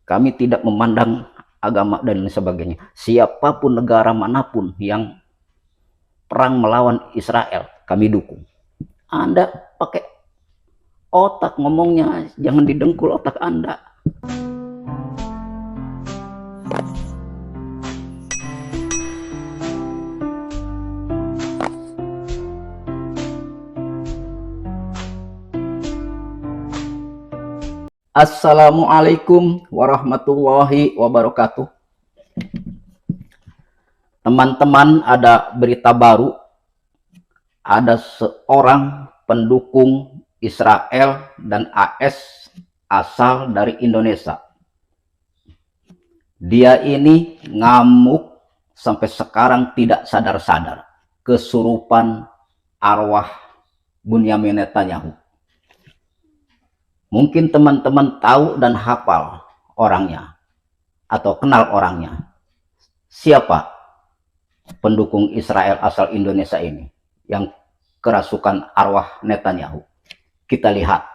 Kami tidak memandang agama dan lain sebagainya. Siapapun negara manapun yang perang melawan Israel, kami dukung. Anda pakai otak ngomongnya, jangan didengkul otak Anda. Assalamualaikum warahmatullahi wabarakatuh. Teman-teman, ada berita baru. Ada seorang pendukung Israel dan AS asal dari Indonesia. Dia ini ngamuk sampai sekarang tidak sadar-sadar. Kesurupan arwah Bunyamin Netanyahu. Mungkin teman-teman tahu dan hafal orangnya atau kenal orangnya. Siapa pendukung Israel asal Indonesia ini yang kerasukan arwah Netanyahu? Kita lihat.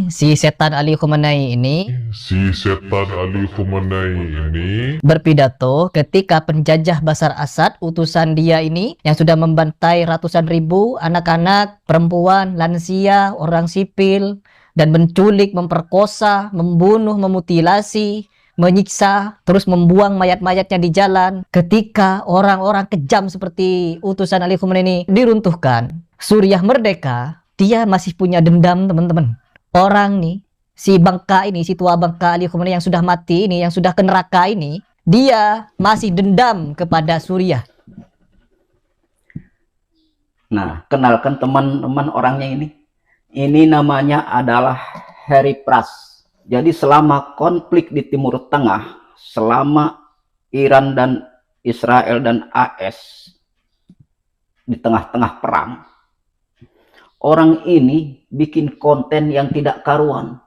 Si setan Ali Khamenei ini berpidato ketika penjajah Bashar Assad, utusan dia ini yang sudah membantai ratusan ribu anak-anak, perempuan, lansia, orang sipil, dan menculik, memperkosa, membunuh, memutilasi, menyiksa, terus membuang mayat-mayatnya di jalan. Ketika orang-orang kejam seperti utusan Ali Khamenei diruntuhkan, Suriah merdeka, dia masih punya dendam, teman-teman. Orang nih, si bangka ini, si tua bangka Ali Khamenei yang sudah mati ini, yang sudah ke neraka ini, dia masih dendam kepada Suriah. Nah, kenalkan teman-teman orangnya ini. Ini namanya adalah Harry Pras. Jadi selama konflik di Timur Tengah, selama Iran dan Israel dan AS di tengah-tengah perang, orang ini bikin konten yang tidak karuan,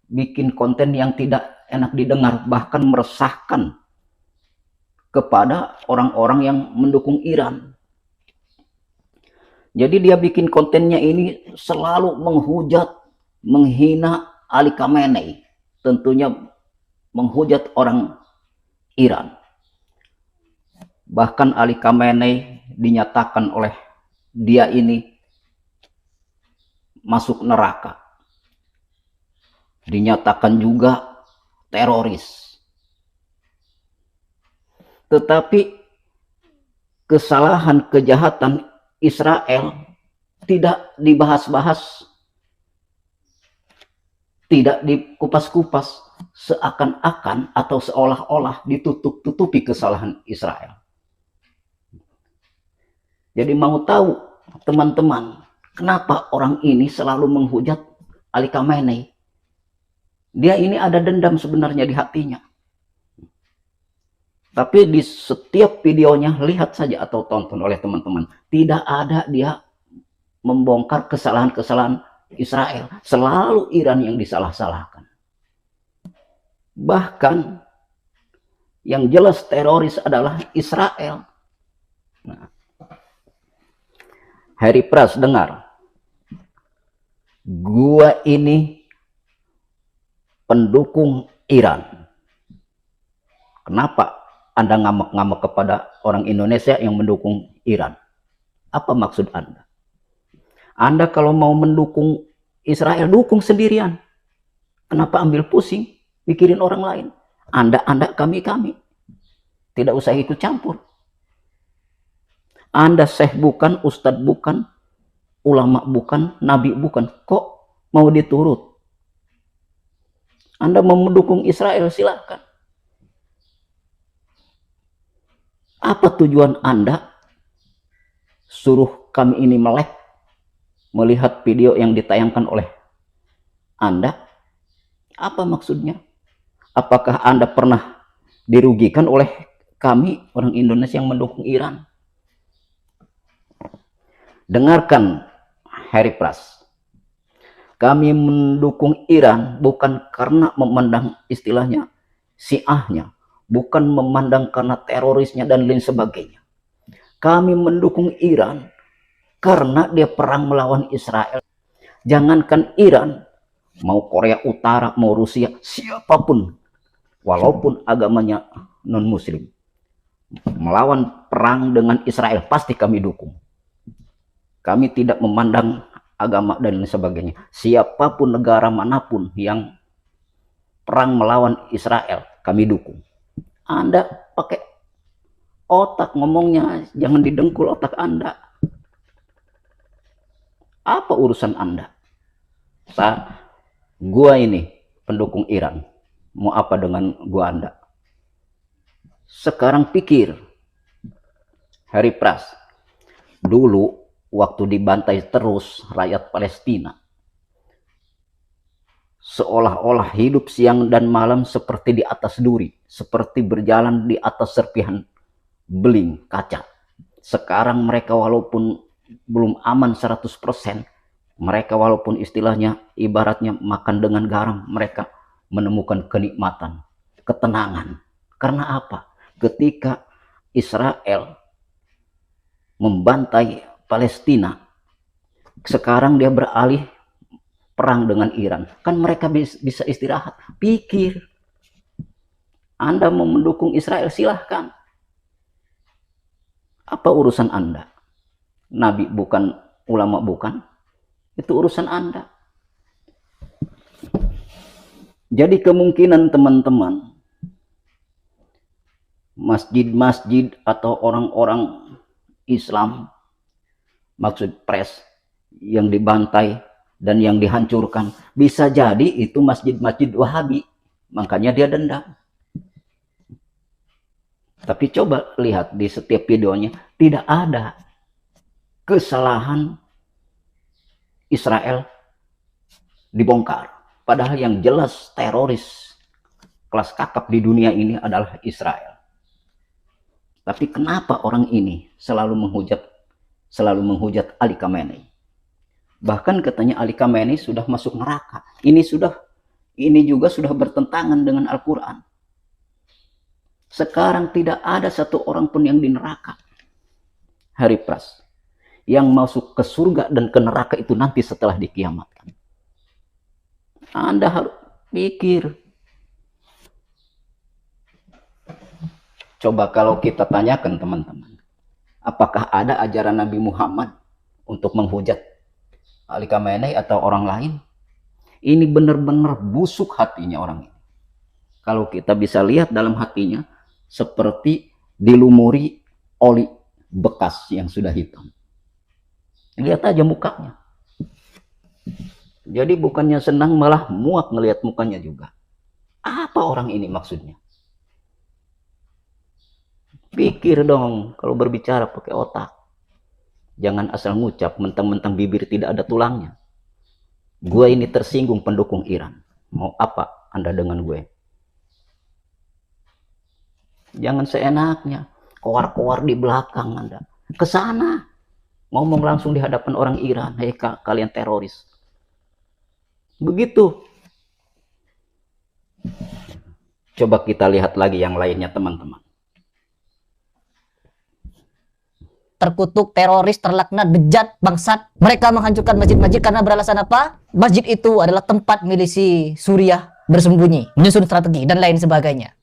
bikin konten yang tidak enak didengar, bahkan meresahkan kepada orang-orang yang mendukung Iran. Jadi dia bikin kontennya ini selalu menghujat, menghina Ali Khamenei, tentunya menghujat orang Iran. Bahkan Ali Khamenei dinyatakan oleh dia ini masuk neraka, dinyatakan juga teroris. Tetapi kesalahan, kejahatan Israel tidak dibahas-bahas, tidak dikupas-kupas, seakan-akan atau seolah-olah ditutup-tutupi kesalahan Israel. Jadi mau tahu teman-teman, kenapa orang ini selalu menghujat Ali Khamenei? Dia ini ada dendam sebenarnya di hatinya. Tapi di setiap videonya, lihat saja atau tonton oleh teman-teman, tidak ada dia membongkar kesalahan-kesalahan Israel. Selalu Iran yang disalah-salahkan. Bahkan yang jelas teroris adalah Israel. Nah, Harry Pras, dengar. Gua ini pendukung Iran. Kenapa Anda ngamuk-ngamuk kepada orang Indonesia yang mendukung Iran? Apa maksud Anda? Anda kalau mau mendukung Israel, dukung sendirian. Kenapa ambil pusing, mikirin orang lain? Anda, kami. Tidak usah ikut campur. Anda syekh bukan, ustadz bukan, ulama bukan, nabi bukan. Kok mau diturut? Anda mau mendukung Israel, silahkan. Apa tujuan Anda suruh kami ini melek melihat video yang ditayangkan oleh Anda? Apa maksudnya? Apakah Anda pernah dirugikan oleh kami orang Indonesia yang mendukung Iran? Dengarkan Harry Pras. Kami mendukung Iran bukan karena memandang istilahnya Syiahnya, bukan memandang karena terorisnya dan lain sebagainya. Kami mendukung Iran karena dia perang melawan Israel. Jangankan Iran, mau Korea Utara, mau Rusia, siapapun, walaupun agamanya non-muslim, melawan perang dengan Israel, pasti kami dukung. Kami tidak memandang agama dan lain sebagainya. Siapapun negara manapun yang perang melawan Israel, kami dukung. Anda pakai otak ngomongnya, jangan didengkul otak Anda. Apa urusan Anda? Gua ini pendukung Iran, mau apa dengan gua Anda? Sekarang pikir, Harry Pras, dulu waktu dibantai terus rakyat Palestina, seolah-olah hidup siang dan malam seperti di atas duri, seperti berjalan di atas serpihan beling kaca. Sekarang mereka walaupun belum aman 100%, mereka walaupun istilahnya ibaratnya makan dengan garam, mereka menemukan kenikmatan, ketenangan. Karena apa? Ketika Israel membantai Palestina, sekarang dia beralih perang dengan Iran. Kan mereka bisa istirahat. Pikir, Anda mau mendukung Israel, silahkan. Apa urusan Anda? Nabi bukan, ulama bukan, itu urusan Anda. Jadi kemungkinan teman-teman, masjid-masjid atau orang-orang Islam, maksud Pres, yang dibantai dan yang dihancurkan, bisa jadi itu masjid-masjid Wahabi, makanya dia dendam. Tapi coba lihat di setiap videonya, tidak ada kesalahan Israel dibongkar. Padahal yang jelas teroris kelas kakap di dunia ini adalah Israel. Tapi kenapa orang ini selalu menghujat Ali Khamenei? Bahkan katanya Ali Khamenei sudah masuk neraka. Ini juga sudah bertentangan dengan Al-Quran. Sekarang tidak ada satu orang pun yang di neraka. Harry Pras, yang masuk ke surga dan ke neraka itu nanti setelah dikiamatkan. Anda harus pikir. Coba kalau kita tanyakan teman-teman, apakah ada ajaran Nabi Muhammad untuk menghujat Ali Khamenei atau orang lain? Ini benar-benar busuk hatinya orang ini. Kalau kita bisa lihat dalam hatinya, seperti dilumuri oli bekas yang sudah hitam. Lihat aja mukanya. Jadi bukannya senang, malah muak ngelihat mukanya juga. Apa orang ini maksudnya? Pikir dong, kalau berbicara pakai otak. Jangan asal ngucap, mentang-mentang bibir tidak ada tulangnya. Gue ini tersinggung pendukung Iran. Mau apa Anda dengan gue? Jangan seenaknya, koar-koar di belakang Anda. Kesana, ngomong langsung di hadapan orang Iran. Hei kalian teroris. Begitu. Coba kita lihat lagi yang lainnya teman-teman. Terkutuk, teroris, terlaknat, bejat, bangsat. Mereka menghancurkan masjid-masjid karena beralasan apa? Masjid itu adalah tempat milisi Suriah bersembunyi, menyusun strategi, dan lain sebagainya.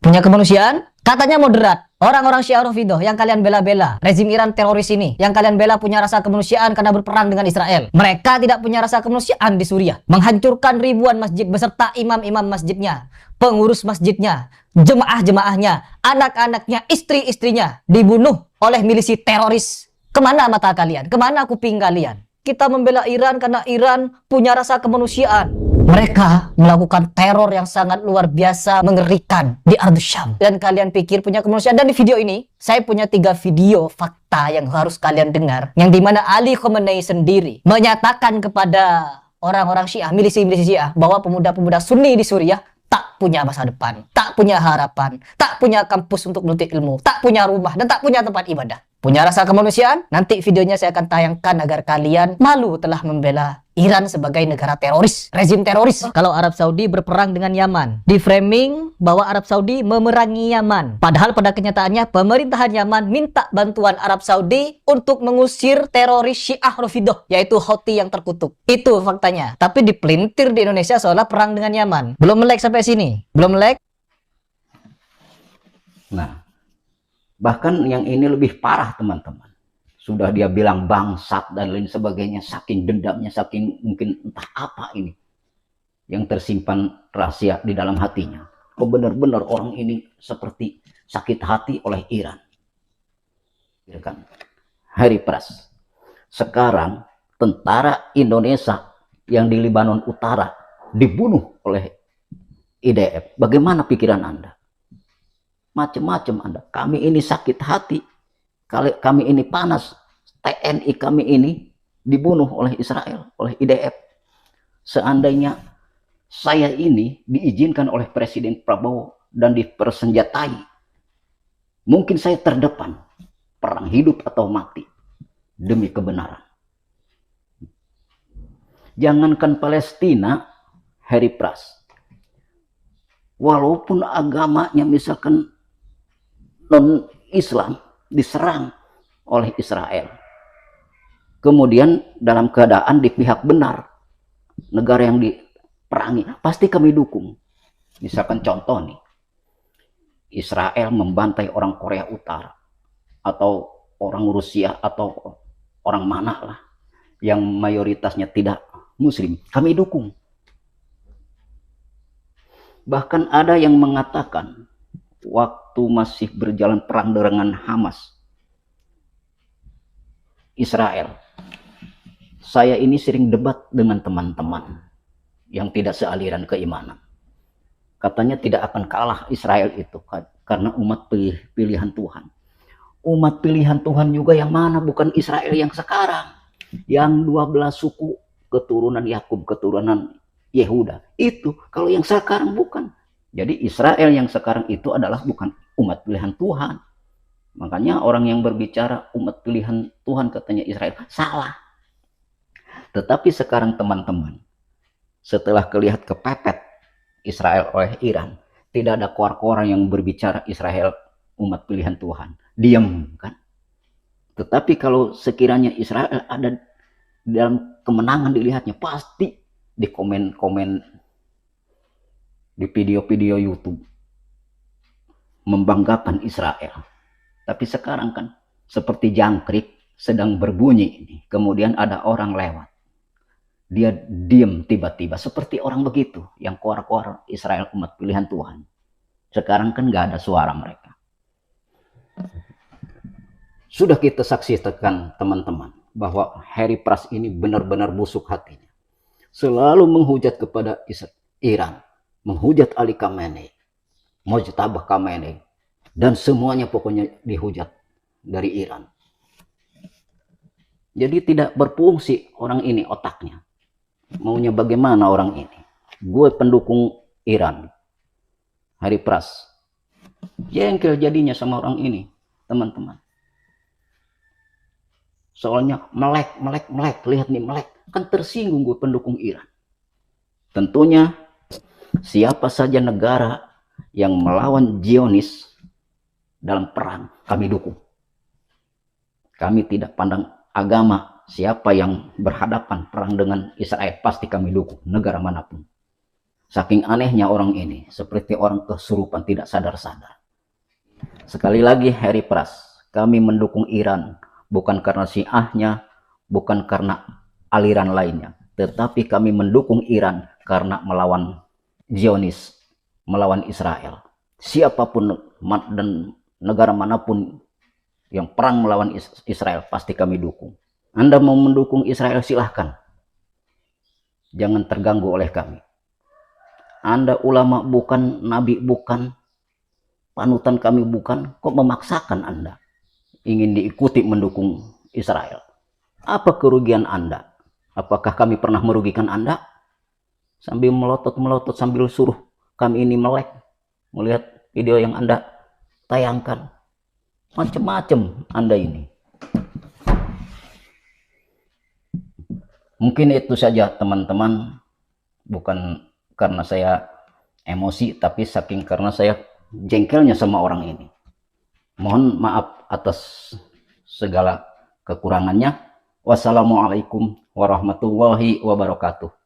Punya kemanusiaan? Katanya moderat. Orang-orang Syiah Rafidhah yang kalian bela-bela, rezim Iran teroris ini, yang kalian bela punya rasa kemanusiaan karena berperang dengan Israel. Mereka tidak punya rasa kemanusiaan di Suriah. Menghancurkan ribuan masjid beserta imam-imam masjidnya, pengurus masjidnya, jemaah-jemaahnya, anak-anaknya, istri-istrinya dibunuh oleh milisi teroris. Kemana mata kalian? Kemana kuping kalian? Kita membela Iran karena Iran punya rasa kemanusiaan. Mereka melakukan teror yang sangat luar biasa, mengerikan di Ardus Syam. Dan kalian pikir punya kemanusiaan. Dan di video ini, saya punya 3 video fakta yang harus kalian dengar. Yang dimana Ali Khamenei sendiri menyatakan kepada orang-orang Syiah, milisi-milisi Syiah, bahwa pemuda-pemuda Sunni di Suriah tak punya masa depan, tak punya harapan, tak punya kampus untuk menuntut ilmu, tak punya rumah, dan tak punya tempat ibadah. Punya rasa kemanusiaan? Nanti videonya saya akan tayangkan agar kalian malu telah membela Iran sebagai negara teroris, rezim teroris. Kalau Arab Saudi berperang dengan Yaman, di framing bahwa Arab Saudi memerangi Yaman. Padahal pada kenyataannya pemerintahan Yaman minta bantuan Arab Saudi untuk mengusir teroris Syiah Rafidhah, yaitu Houthi yang terkutuk. Itu faktanya. Tapi dipelintir di Indonesia seolah perang dengan Yaman. Belum melek sampai sini? Belum melek? Nah, bahkan yang ini lebih parah teman-teman. Sudah dia bilang bangsat dan lain sebagainya, saking dendamnya, saking mungkin entah apa ini yang tersimpan rahasia di dalam hatinya. Oh, benar-benar orang ini seperti sakit hati oleh Iran. Ya kan? Harry Pras. Sekarang tentara Indonesia yang di Lebanon Utara dibunuh oleh IDF. Bagaimana pikiran Anda? Macam-macam Anda. Kami ini sakit hati. Kami ini panas. TNI kami ini dibunuh oleh Israel, oleh IDF. Seandainya saya ini diizinkan oleh Presiden Prabowo dan dipersenjatai, mungkin saya terdepan perang hidup atau mati demi kebenaran. Jangankan Palestina, Harry Pras, walaupun agamanya misalkan non-Islam diserang oleh Israel, kemudian dalam keadaan di pihak benar, negara yang diperangi, pasti kami dukung. Misalkan contoh nih, Israel membantai orang Korea Utara, atau orang Rusia, atau orang mana lah, yang mayoritasnya tidak Muslim, kami dukung. Bahkan ada yang mengatakan, waktu masih berjalan perang dengan Hamas, Israel, saya ini sering debat dengan teman-teman yang tidak sealiran keimanan. Katanya tidak akan kalah Israel itu karena umat pilihan Tuhan. Umat pilihan Tuhan juga yang mana? Bukan Israel yang sekarang, yang 12 suku keturunan Yakub, keturunan Yehuda. Itu kalau yang sekarang bukan. Jadi Israel yang sekarang itu adalah bukan umat pilihan Tuhan. Makanya orang yang berbicara umat pilihan Tuhan katanya Israel, salah. Tetapi sekarang teman-teman, setelah kelihatan kepepet Israel oleh Iran, tidak ada koar-koar yang berbicara Israel umat pilihan Tuhan. Diam kan? Tetapi kalau sekiranya Israel ada dalam kemenangan dilihatnya, pasti di komen-komen di video-video YouTube membanggakan Israel. Tapi sekarang kan seperti jangkrik sedang berbunyi ini, kemudian ada orang lewat, dia diam tiba-tiba seperti orang begitu yang koar-koar Israel umat pilihan Tuhan. Sekarang kan nggak ada suara mereka. Sudah kita saksikan teman-teman bahwa Harry Pras ini benar-benar busuk hatinya, selalu menghujat kepada Iran, menghujat Ali Khamenei, Mojtaba Khamenei, dan semuanya pokoknya dihujat dari Iran. Jadi tidak berfungsi orang ini otaknya. Maunya bagaimana orang ini? Gue pendukung Iran, Harry Pras. Jengkel jadinya sama orang ini, teman-teman. Soalnya melek. Lihat nih melek. Kan tersinggung gue pendukung Iran. Tentunya siapa saja negara yang melawan Zionis dalam perang, kami dukung. Kami tidak pandang agama. Siapa yang berhadapan perang dengan Israel, pasti kami dukung, negara manapun. Saking anehnya orang ini, seperti orang kesurupan tidak sadar-sadar. Sekali lagi Harry Pras, kami mendukung Iran, bukan karena Syiahnya, bukan karena aliran lainnya. Tetapi kami mendukung Iran karena melawan Zionis, melawan Israel. Siapapun dan negara manapun yang perang melawan Israel, pasti kami dukung. Anda mau mendukung Israel silahkan. Jangan terganggu oleh kami. Anda ulama bukan, nabi bukan, panutan kami bukan, kok memaksakan Anda ingin diikuti mendukung Israel? Apa kerugian Anda? Apakah kami pernah merugikan Anda? Sambil melotot-melotot, sambil suruh kami ini melek melihat video yang Anda tayangkan. Macam-macam Anda ini. Mungkin itu saja teman-teman, bukan karena saya emosi, tapi saking karena saya jengkelnya sama orang ini. Mohon maaf atas segala kekurangannya. Wassalamualaikum warahmatullahi wabarakatuh.